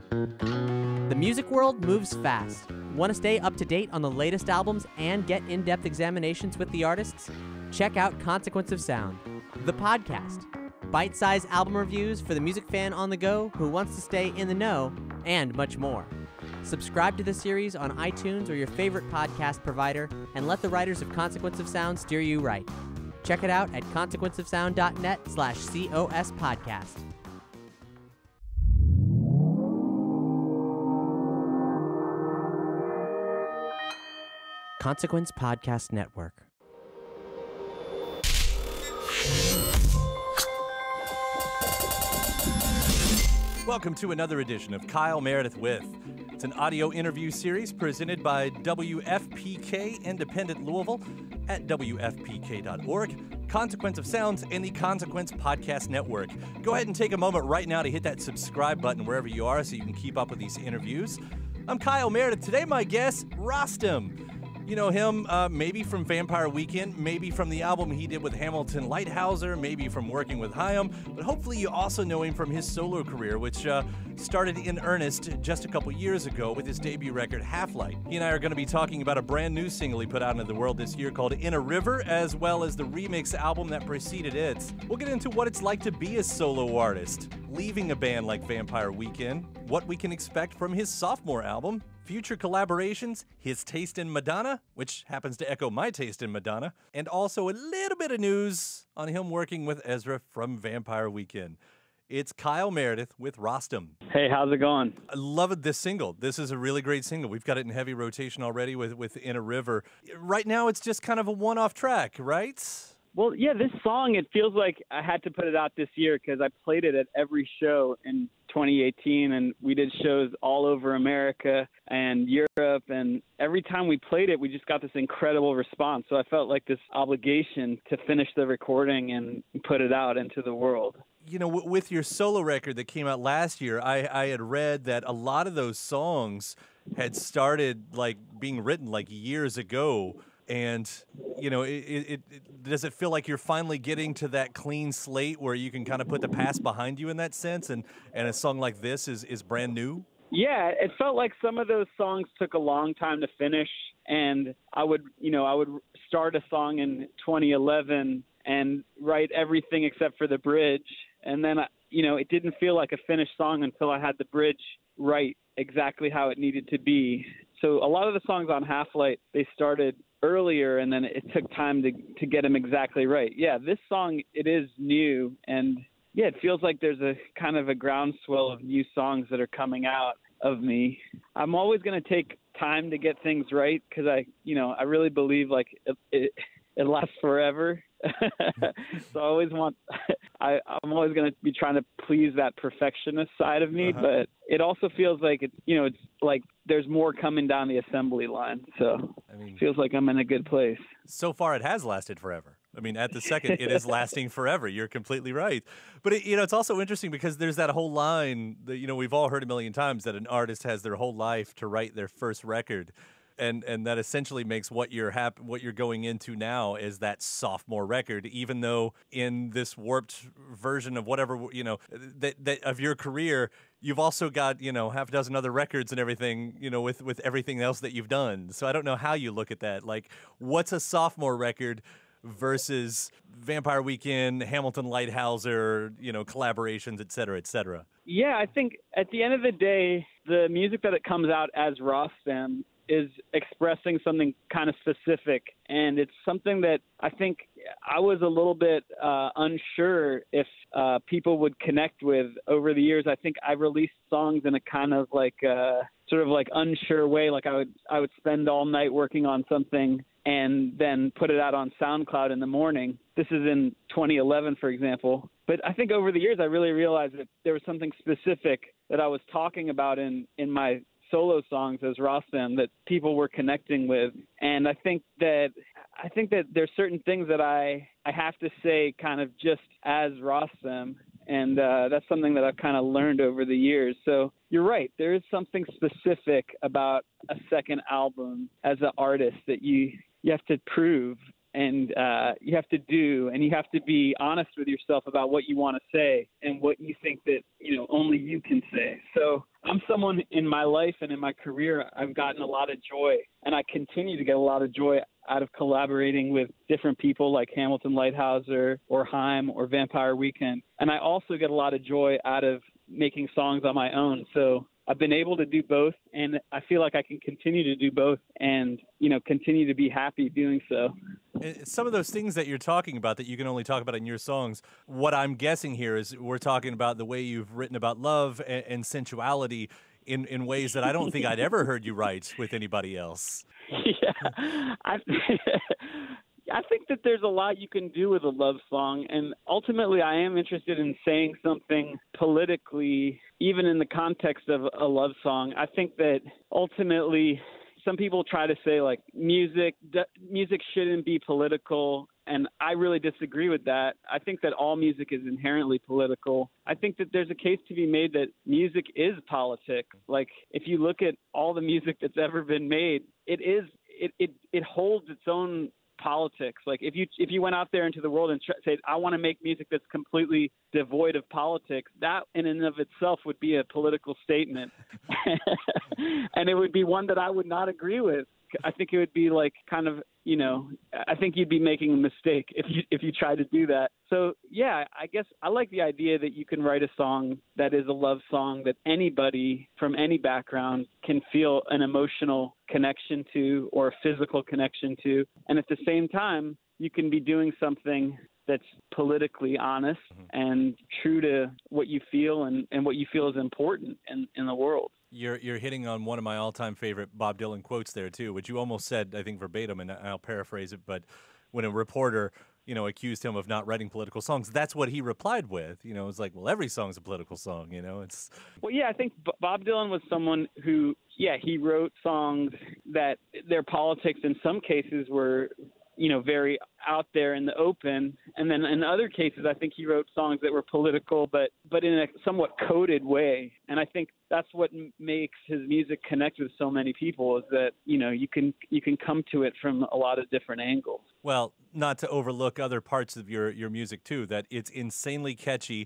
The music world moves fast. Want to stay up to date on the latest albums and get in-depth examinations with the artists? Check out Consequence of Sound, the podcast. Bite-sized album reviews for the music fan on the go who wants to stay in the know, and much more. Subscribe to the series on iTunes or your favorite podcast provider, and let the writers of Consequence of Sound steer you right. Check it out at consequenceofsound.net/COS podcast. Consequence Podcast Network. Welcome to another edition of Kyle Meredith With. It's an audio interview series presented by WFPK Independent Louisville at WFPK.org, Consequence of Sounds, and the Consequence Podcast Network. Go ahead and take a moment right now to hit that subscribe button wherever you are so you can keep up with these interviews. I'm Kyle Meredith. Today, my guest, Rostam. You know him maybe from Vampire Weekend, maybe from the album he did with Hamilton Lighthouser, maybe from working with Hyam, but hopefully you also know him from his solo career, which started in earnest just a couple years ago with his debut record, Half-Light. He and I are going to be talking about a brand new single he put out into the world this year called In a River, as well as the remix album that preceded it. We'll get into what it's like to be a solo artist, leaving a band like Vampire Weekend, what we can expect from his sophomore album, future collaborations, his taste in Madonna, which happens to echo my taste in Madonna, and also a little bit of news on him working with Ezra from Vampire Weekend. It's Kyle Meredith with Rostam. Hey, how's it going? I love this single. This is a really great single. We've got it in heavy rotation already with In a River. Right now, it's just kind of a one-off track, right? Well, yeah, this song, it feels like I had to put it out this year because I played it at every show in 2018, and we did shows all over America and Europe, and every time we played it, we just got this incredible response. So I felt like this obligation to finish the recording and put it out into the world. You know, with your solo record that came out last year, I had read that a lot of those songs had started like being written like years ago. And, you know, does it feel like you're finally getting to that clean slate where you can kind of put the past behind you in that sense, and a song like this is brand new? Yeah, it felt like some of those songs took a long time to finish, and I would start a song in 2011 and write everything except for the bridge, and then, it didn't feel like a finished song until I had the bridge right exactly how it needed to be. So a lot of the songs on Half-Light, they started earlier, and then it took time to get them exactly right. Yeah, this song, it is new, and yeah, it feels like there's a kind of a groundswell of new songs that are coming out of me. I'm always going to take time to get things right because I really believe like it lasts forever. So I'm always going to be trying to please that perfectionist side of me, but it also feels like it's like there's more coming down the assembly line. So it feels like I'm in a good place. So far, it has lasted forever. I mean, at the second, it is lasting forever. You're completely right. But, it's also interesting because there's that whole line that, we've all heard a million times that an artist has their whole life to write their first record. And that essentially makes what you're going into now is that sophomore record, even though in this warped version of whatever, that of your career, you've also got, half a dozen other records and everything, with everything else that you've done. So I don't know how you look at that. Like, what's a sophomore record versus Vampire Weekend, Hamilton Lighthouser, collaborations, et cetera, et cetera? Yeah, I think at the end of the day, the music that it comes out as Rostam is expressing something kind of specific, and it's something that I think I was a little bit unsure if people would connect with over the years. I think I released songs in a kind of like sort of like unsure way. Like I would spend all night working on something and then put it out on SoundCloud in the morning. This is in 2011, for example. But I think over the years I really realized that there was something specific that I was talking about in my solo songs as Rostam that people were connecting with. And I think that there's certain things that I have to say kind of just as Rostam. And that's something that I've kind of learned over the years. So you're right. There is something specific about a second album as an artist that you have to prove and you have to do, and you have to be honest with yourself about what you want to say and what you think that, only you can say. So I'm someone in my life and in my career, I've gotten a lot of joy, and I continue to get a lot of joy out of collaborating with different people like Hamilton Lighthouser or Haim or Vampire Weekend. And I also get a lot of joy out of making songs on my own. So I've been able to do both, and I feel like I can continue to do both and, continue to be happy doing so. Some of those things that you're talking about that you can only talk about in your songs, what I'm guessing here is we're talking about the way you've written about love and sensuality in ways that I don't think I'd ever heard you write with anybody else. Yeah, I think that there's a lot you can do with a love song, and ultimately I am interested in saying something politically, even in the context of a love song. I think that ultimately some people try to say, like, music shouldn't be political, and I really disagree with that. I think that all music is inherently political. I think that there's a case to be made that music is politics. Like, if you look at all the music that's ever been made, it holds its own politics. Like, if you went out there into the world and said, I want to make music that's completely devoid of politics, that in and of itself would be a political statement. And it would be one that I would not agree with. I think it would be like kind of, I think you'd be making a mistake if you tried to do that. So, yeah, I guess I like the idea that you can write a song that is a love song that anybody from any background can feel an emotional connection to or a physical connection to. And at the same time, you can be doing something that's politically honest and true to what you feel and what you feel is important in the world. You're hitting on one of my all-time favorite Bob Dylan quotes there, too, which you almost said, I think, verbatim, and I'll paraphrase it, but when a reporter, accused him of not writing political songs, that's what he replied with. It was like, well, every song's a political song, it's... Well, yeah, I think Bob Dylan was someone who, he wrote songs that their politics in some cases were very out there in the open. And then in other cases, I think he wrote songs that were political, but in a somewhat coded way. And I think that's what makes his music connect with so many people is that, you can come to it from a lot of different angles. Well, not to overlook other parts of your music, too, that it's insanely catchy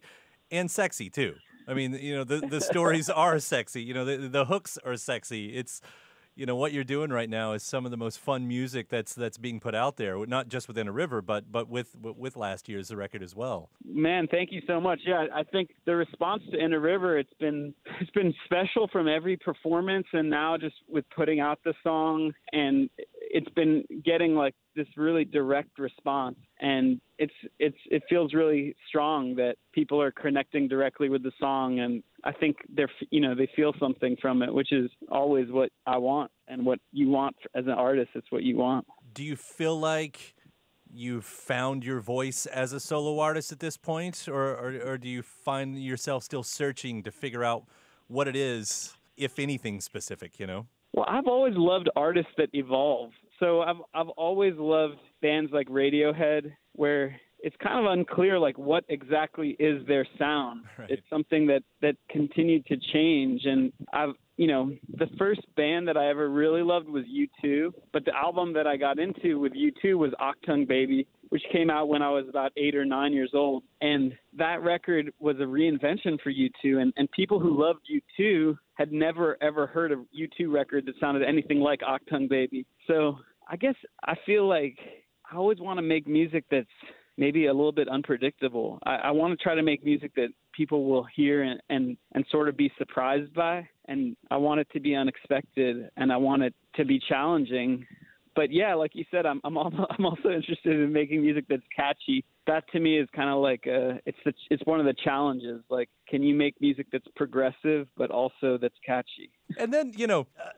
and sexy, too. I mean, the stories are sexy. The hooks are sexy. It's... what you're doing right now is some of the most fun music that's being put out there, not just within a river, but with last year's record as well. Man, thank you so much. Yeah, I think the response to In a River, it's been special from every performance, and now just with putting out the song, and it's been getting like this really direct response, and it feels really strong that people are connecting directly with the song, and I think they feel something from it, which is always what I want and what you want as an artist. It's what you want. Do you feel like you've found your voice as a solo artist at this point, or do you find yourself still searching to figure out what it is, if anything specific, Well, I've always loved artists that evolve. So I've always loved bands like Radiohead, where it's kind of unclear, like, what exactly is their sound. Right. It's something that continued to change. And the first band that I ever really loved was U2, but the album that I got into with U2 was Achtung Baby, which came out when I was about 8 or 9 years old. And that record was a reinvention for U2, and people who loved U2 had never, ever heard a U2 record that sounded anything like Achtung Baby. So I guess I feel like I always want to make music that's maybe a little bit unpredictable. I want to try to make music that people will hear and sort of be surprised by. And I want it to be unexpected, and I want it to be challenging. But yeah, like you said, I'm also interested in making music that's catchy. That to me is kind of like it's one of the challenges. Like, can you make music that's progressive but also that's catchy? And then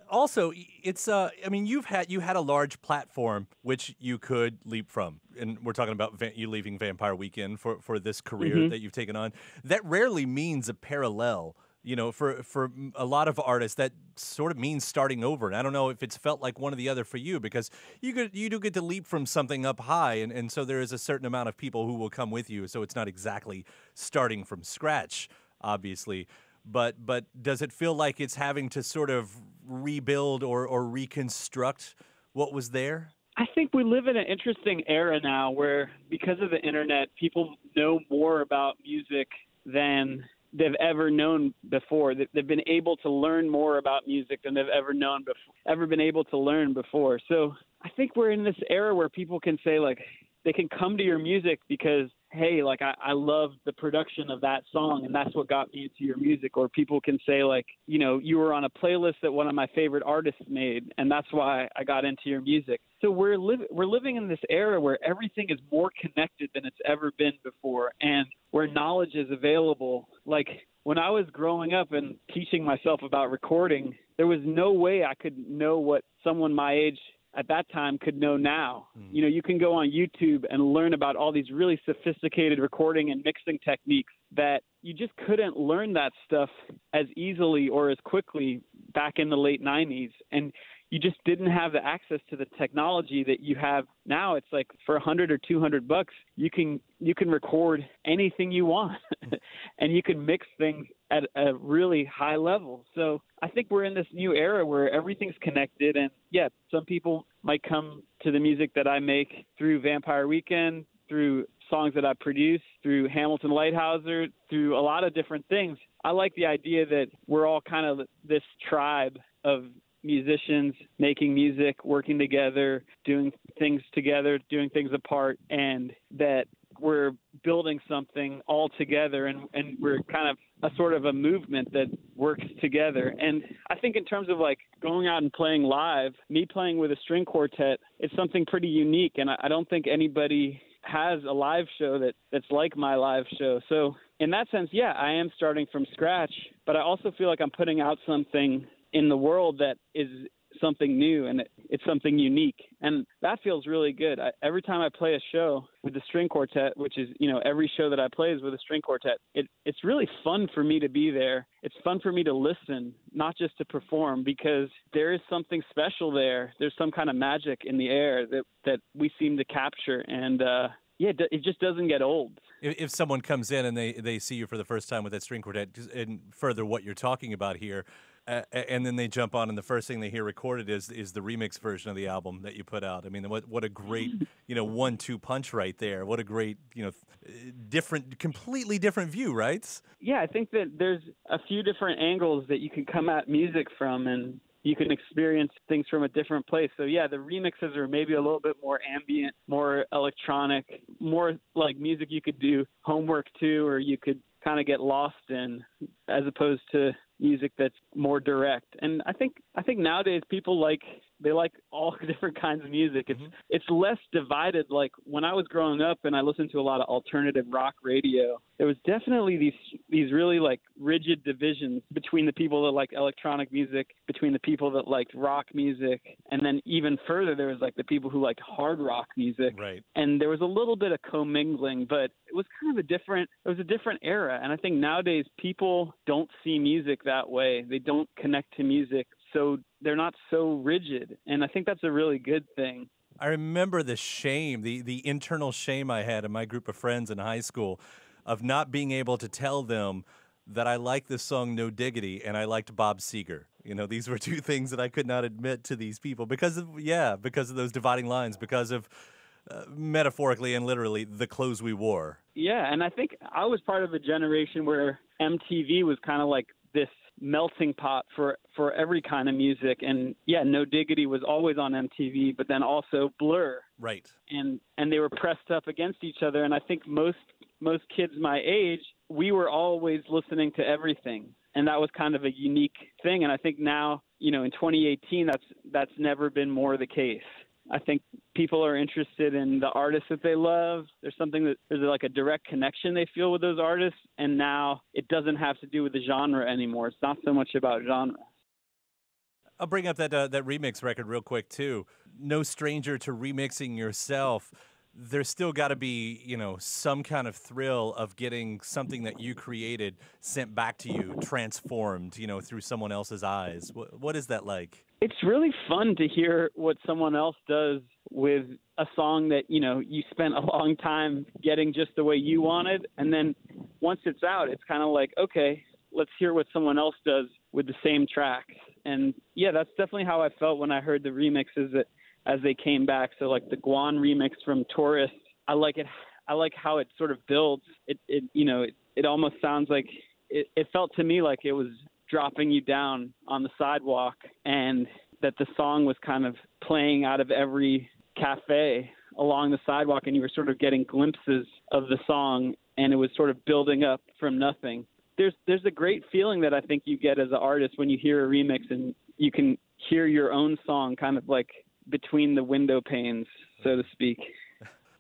also it's you had a large platform which you could leap from, and we're talking about you leaving Vampire Weekend for this career that you've taken on. That rarely means a parallel. For a lot of artists, that sort of means starting over. And I don't know if it's felt like one or the other for you, because you do get to leap from something up high, and so there is a certain amount of people who will come with you. So it's not exactly starting from scratch, obviously. But does it feel like it's having to sort of rebuild or reconstruct what was there? I think we live in an interesting era now where, because of the internet, people know more about music than they've ever known before. They've been able to learn more about music than they've ever been able to learn before. So I think we're in this era where people can say, like, they can come to your music because, hey, like, I love the production of that song, and that's what got me into your music. Or people can say, like, you know, you were on a playlist that one of my favorite artists made, and that's why I got into your music. So we're living in this era where everything is more connected than it's ever been before, and where knowledge is available. Like, when I was growing up and teaching myself about recording, there was no way I could know what someone my age at that time could know now. You know, you can go on YouTube and learn about all these really sophisticated recording and mixing techniques that you just couldn't learn that stuff as easily or as quickly back in the late 90s. And you just didn't have the access to the technology that you have now. It's like for $100 or $200, you can record anything you want, and you can mix things at a really high level. So I think we're in this new era where everything's connected. And yeah, some people might come to the music that I make through Vampire Weekend, through songs that I produce, through Hamilton Lighthouser, through a lot of different things. I like the idea that we're all kind of this tribe of musicians making music, working together, doing things together, doing things apart, and that we're building something all together, and we're kind of a sort of a movement that works together. And I think in terms of like going out and playing live, me playing with a string quartet, it's something pretty unique, and I don't think anybody has a live show that's like my live show. So in that sense, yeah, I am starting from scratch, but I also feel like I'm putting out something in the world that is something new, and it's something unique. And that feels really good. Every time I play a show with the string quartet, which is, you know, every show that I play is with a string quartet, it's really fun for me to be there. It's fun for me to listen, not just to perform, because there is something special there. There's some kind of magic in the air that we seem to capture. And yeah, it just doesn't get old. If someone comes in and they see you for the first time with that string quartet, and further what you're talking about here, and then they jump on and the first thing they hear recorded is the remix version of the album that you put out. I mean, what a great, you know, 1-2 punch right there. What a great, you know, completely different view, right? Yeah, I think that there's a few different angles that you can come at music from, and you can experience things from a different place. So yeah, the remixes are maybe a little bit more ambient, more electronic, more like music you could do homework to, or you could kind of get lost in, as opposed to music that's more direct. And I think nowadays people like all different kinds of music. It's less divided. Like when I was growing up and I listened to a lot of alternative rock radio, there was definitely these really like rigid divisions between the people that liked electronic music, between the people that liked rock music, and then even further there was like the people who liked hard rock music. Right. And there was a little bit of commingling, but it was kind of a different era. And I think nowadays people don't see music that way. They don't connect to music, so they're not so rigid. And I think that's a really good thing. I remember the shame, the internal shame I had in my group of friends in high school of not being able to tell them that I liked the song No Diggity and I liked Bob Seger. You know, these were two things that I could not admit to these people because of those dividing lines, because of metaphorically and literally the clothes we wore. Yeah, and I think I was part of a generation where MTV was kind of like this melting pot for every kind of music. And yeah, No Diggity was always on MTV, but then also Blur. Right. And they were pressed up against each other. And I think most kids my age, we were always listening to everything. And that was kind of a unique thing. And I think now, you know, in 2018, that's never been more the case. I think people are interested in the artists that they love. There's like a direct connection they feel with those artists. And now it doesn't have to do with the genre anymore. It's not so much about genre. I'll bring up that remix record real quick, too. No stranger to remixing yourself. There's still got to be, you know, some kind of thrill of getting something that you created sent back to you, transformed, you know, through someone else's eyes. What is that like? It's really fun to hear what someone else does with a song that, you know, you spent a long time getting just the way you wanted. And then once it's out, it's kind of like, okay, let's hear what someone else does with the same tracks. And yeah, that's definitely how I felt when I heard the remixes that as they came back. So like the Guan remix from Tourist, I like it. I like how it sort of builds. It almost sounds like it felt to me like it was dropping you down on the sidewalk, and that the song was kind of playing out of every cafe along the sidewalk, and you were sort of getting glimpses of the song, and it was sort of building up from nothing. There's a great feeling that I think you get as an artist when you hear a remix and you can hear your own song kind of like between the window panes, so to speak.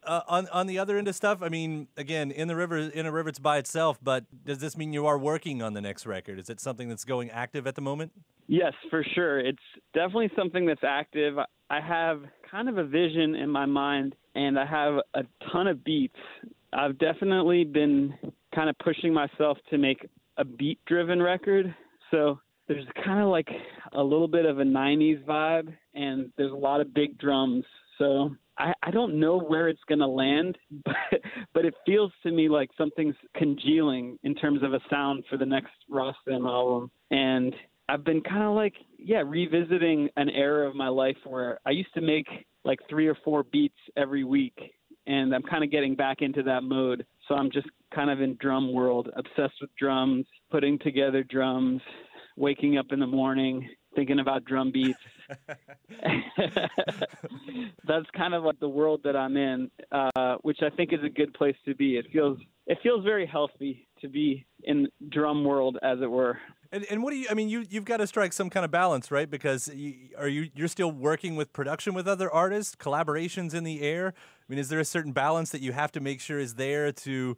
On the other end of stuff, I mean, again, In a River it's by itself, but does this mean you are working on the next record? Is it something that's going active at the moment? Yes, for sure. It's definitely something that's active. I have kind of a vision in my mind, and I have a ton of beats. I've definitely been kind of pushing myself to make a beat-driven record. So there's kind of like a little bit of a 90s vibe, and there's a lot of big drums. So I don't know where it's going to land, but it feels to me like something's congealing in terms of a sound for the next Rostam album. And I've been kind of like, revisiting an era of my life where I used to make like 3 or 4 beats every week, and I'm kind of getting back into that mode. So I'm just kind of in drum world, obsessed with drums, putting together drums, waking up in the morning, thinking about drum beats. That's kind of like the world that I'm in, which I think is a good place to be. It feels very healthy to be in drum world, as it were. And what do you? I mean, you've got to strike some kind of balance, right? Because you're still working with production with other artists, collaborations in the air. I mean, is there a certain balance that you have to make sure is there to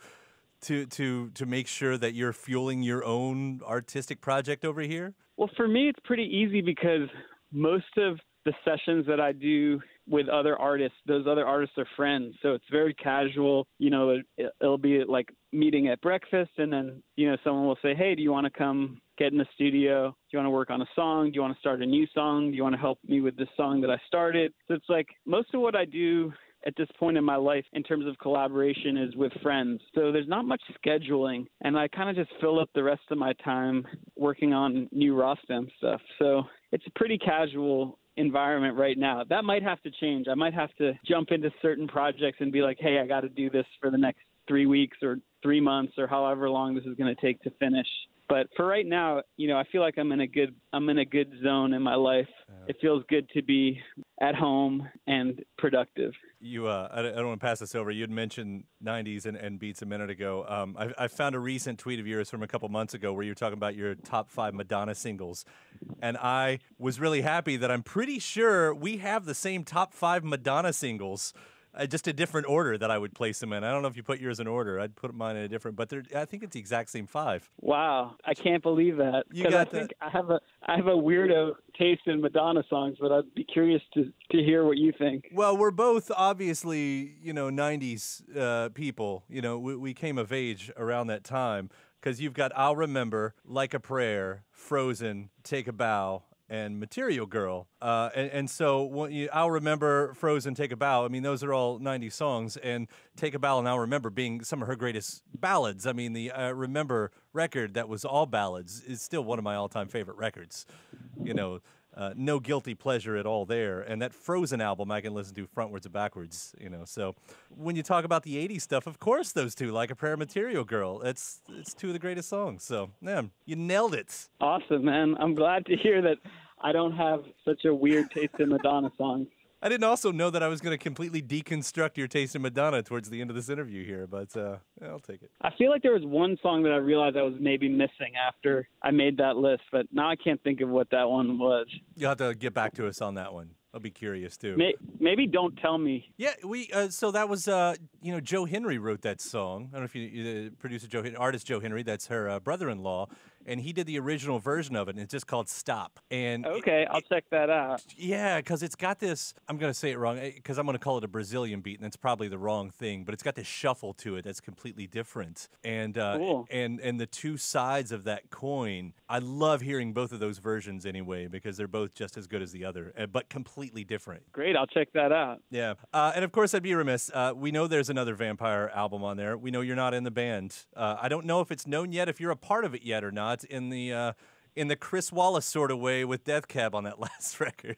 make sure that you're fueling your own artistic project over here? Well, for me, it's pretty easy because most of the sessions that I do with other artists, those other artists are friends. So it's very casual. You know, it'll be like meeting at breakfast, and then, someone will say, hey, do you want to come get in the studio? Do you want to work on a song? Do you want to start a new song? Do you want to help me with this song that I started? So it's like most of what I do at this point in my life in terms of collaboration is with friends. So there's not much scheduling, and I kind of just fill up the rest of my time working on new Rostam stuff. So it's a pretty casual environment right now. That might have to change. I might have to jump into certain projects and be like, hey, I got to do this for the next 3 weeks or 3 months or however long this is going to take to finish. But for right now, I feel like I'm in a good zone in my life. It feels good to be at home and productive. I don't want to pass this over. You had mentioned 90s and beats a minute ago. I found a recent tweet of yours from a couple months ago where you were talking about your top 5 Madonna singles. And I was really happy that I'm pretty sure we have the same top 5 Madonna singles. Just a different order that I would place them in. I don't know if you put yours in order. I'd put mine in a different, but I think it's the exact same 5. Wow, I can't believe that. Because I think I have a weirdo taste in Madonna songs, but I'd be curious to hear what you think. Well, we're both obviously 90s people. We came of age around that time because you've got I'll Remember, Like a Prayer, Frozen, Take a Bow, and Material Girl. And so I'll Remember, Frozen, Take a Bow. I mean, those are all 90s songs, and Take a Bow and I'll Remember being some of her greatest ballads. I mean, the Remember record that was all ballads is still one of my all-time favorite records. No guilty pleasure at all there. And that Frozen album I can listen to frontwards and backwards, So when you talk about the 80s stuff, of course those two, Like a Prayer, Material Girl, it's 2 of the greatest songs. So, man, you nailed it. Awesome, man. I'm glad to hear that I don't have such a weird taste in Madonna songs. I didn't also know that I was going to completely deconstruct your taste in Madonna towards the end of this interview here, but I'll take it. I feel like there was one song that I realized I was maybe missing after I made that list, but now I can't think of what that one was. You'll have to get back to us on that one. I'll be curious, too. Maybe Don't Tell Me. Yeah, so that was, Joe Henry wrote that song. I don't know if you producer artist Joe Henry, that's her brother-in-law, and he did the original version of it, and it's just called Stop. And okay, I'll check that out. Yeah, because it's got this, I'm going to say it wrong, because I'm going to call it a Brazilian beat, and that's probably the wrong thing, but it's got this shuffle to it that's completely different. And cool. and the two sides of that coin, I love hearing both of those versions anyway, because they're both just as good as the other, but completely different. Great, I'll check that out. Yeah, and of course I'd be remiss. We know there's another Vampire album on there. We know you're not in the band. I don't know if it's known yet if you're a part of it yet or not in the Chris Wallace sort of way with Death Cab on that last record.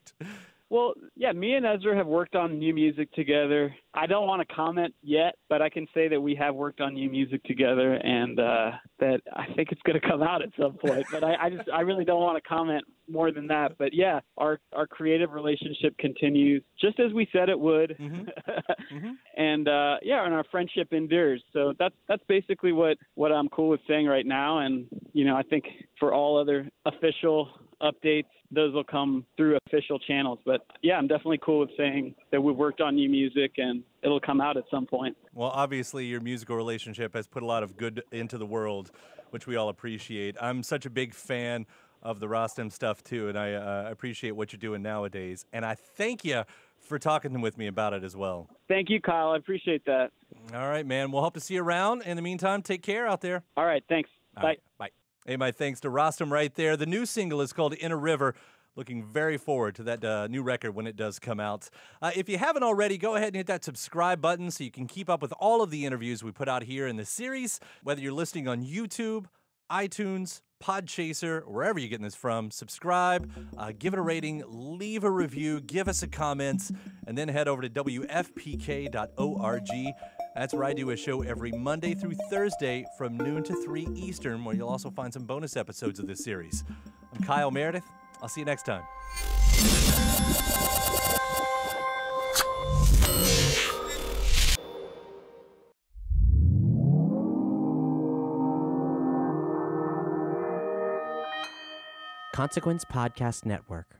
Well, yeah, me and Ezra have worked on new music together. I don't want to comment yet, but I can say that we have worked on new music together, and that I think it's going to come out at some point. But I really don't want to comment more than that. But yeah, our creative relationship continues just as we said it would, and and our friendship endures. So that's basically what I'm cool with saying right now. And I think for all other official updates, those will come through official channels. But yeah, I'm definitely cool with saying that we've worked on new music and it'll come out at some point. Well, obviously your musical relationship has put a lot of good into the world, which we all appreciate. I'm such a big fan of the Rostam stuff too, and I appreciate what you're doing nowadays. And I thank you for talking with me about it as well. Thank you, Kyle. I appreciate that. All right, man. We'll hope to see you around. In the meantime, take care out there. All right, thanks. All Bye. right, bye. Hey, my thanks to Rostam right there. The new single is called In a River. Looking very forward to that new record when it does come out. If you haven't already, go ahead and hit that subscribe button so you can keep up with all of the interviews we put out here in the series. Whether you're listening on YouTube, iTunes, Podchaser, wherever you're getting this from, subscribe, give it a rating, leave a review, give us a comment, and then head over to WFPK.org. That's where I do a show every Monday through Thursday from noon to 3 Eastern, where you'll also find some bonus episodes of this series. I'm Kyle Meredith. I'll see you next time. Consequence Podcast Network.